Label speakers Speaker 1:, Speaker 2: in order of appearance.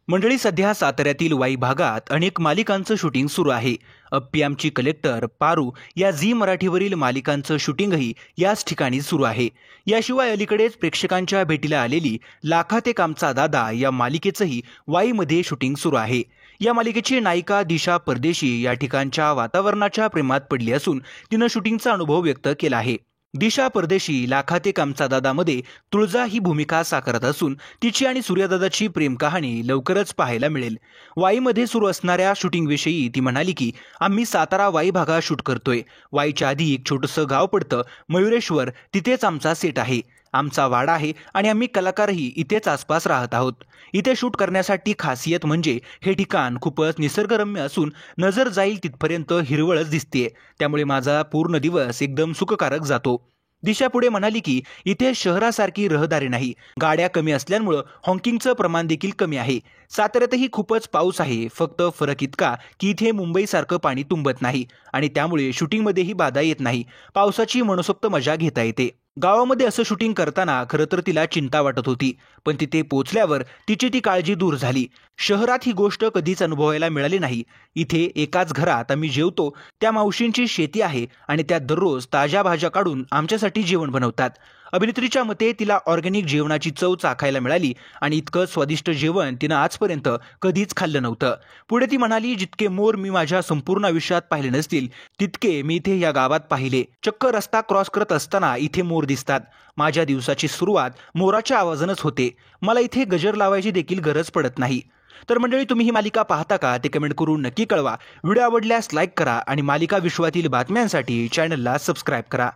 Speaker 1: मंडळी, सध्या साताऱ्यातील वाई भागात अनेक मालिकांचं शूटिंग सुरू आहे. अप्पी आमची कलेक्टर, पारू या झी मराठीवरील मालिकांचं शूटिंगही याच ठिकाणी सुरू आहे. याशिवाय अलीकडेच प्रेक्षकांच्या भेटीला आलेली लाखात एक आमचा दादा या मालिकेचंही वाईमध्ये शूटिंग सुरू आहे. या मालिकेची नायिका दिशा परदेशी या ठिकाणच्या वातावरणाच्या प्रेमात पडली असून तिनं शूटिंगचा अनुभव व्यक्त केला आहे. दिशा परदेशी लाखात एक आमचा दादामध्ये तुळजा ही भूमिका साकारत असून तिची आणि सूर्यदादाची प्रेम कहाणी लवकरच पाहायला मिळेल. वाईमध्ये सुरू असणाऱ्या शूटिंगविषयी ती म्हणाली की आम्ही सातारा वाई भागात शूट करतोय. वाईच्या आधी एक छोटंसं गाव पडतं मयुरेश्वर, तिथेच आमचा सेट आहे, आमचा वाडा आहे आणि आम्ही कलाकारही इथेच आसपास राहत आहोत. इथे शूट करण्यासाठी खासियत म्हणजे हे ठिकाण खूपच निसर्गरम्य असून नजर जाईल तिथपर्यंत हिरवळच दिसतेय, त्यामुळे माझा पूर्ण दिवस एकदम सुखकारक जातो. दिशा पुढे म्हणाली की इथे शहरासारखी रहदारी नाही, गाड्या कमी असल्यामुळं हॉकिंगचं प्रमाण देखील कमी आहे. साताऱ्यातही खूपच पाऊस आहे, फक्त फरक इतका की इथे मुंबईसारखं पाणी तुंबत नाही आणि त्यामुळे शूटिंगमध्येही बाधा येत नाही. पावसाची मनसोक्त मजा घेता येते. गावामध्ये असं शूटिंग करताना खरं तर तिला चिंता वाटत होती, पण तिथे पोचल्यावर तिची ती काळजी दूर झाली. शहरात ही गोष्ट कधीच अनुभवायला मिळाली नाही. इथे एकाच घरात आम्ही जेवतो, त्या मावशींची शेती आहे आणि त्या दररोज ताज्या भाज्या काढून आमच्यासाठी जेवण बनवतात. अभिनेत्रीच्या मते तिला ऑर्गॅनिक जेवणाची चव चाखायला मिळाली आणि इतकं स्वादिष्ट जेवण तिनं आजपर्यंत कधीच खाल्लं नव्हतं. पुढे ती म्हणाली, जितके मोर मी माझ्या संपूर्ण आयुष्यात पाहिले नसतील तितके मी इथे या गावात पाहिले. चक्क रस्ता क्रॉस करत असताना इथे मोर दिसतात. माझ्या दिवसाची सुरुवात मोराच्या आवाजानंच होते. मला इथे गजर लावायची देखील गरज पडत नाही. तर मंडळी, तुम्ही ही मालिका पाहता का ते कमेंट करून नक्की कळवा. व्हिडिओ आवडल्यास लाईक करा आणि मालिका विश्वातील बातम्यांसाठी चॅनलला सबस्क्राईब करा.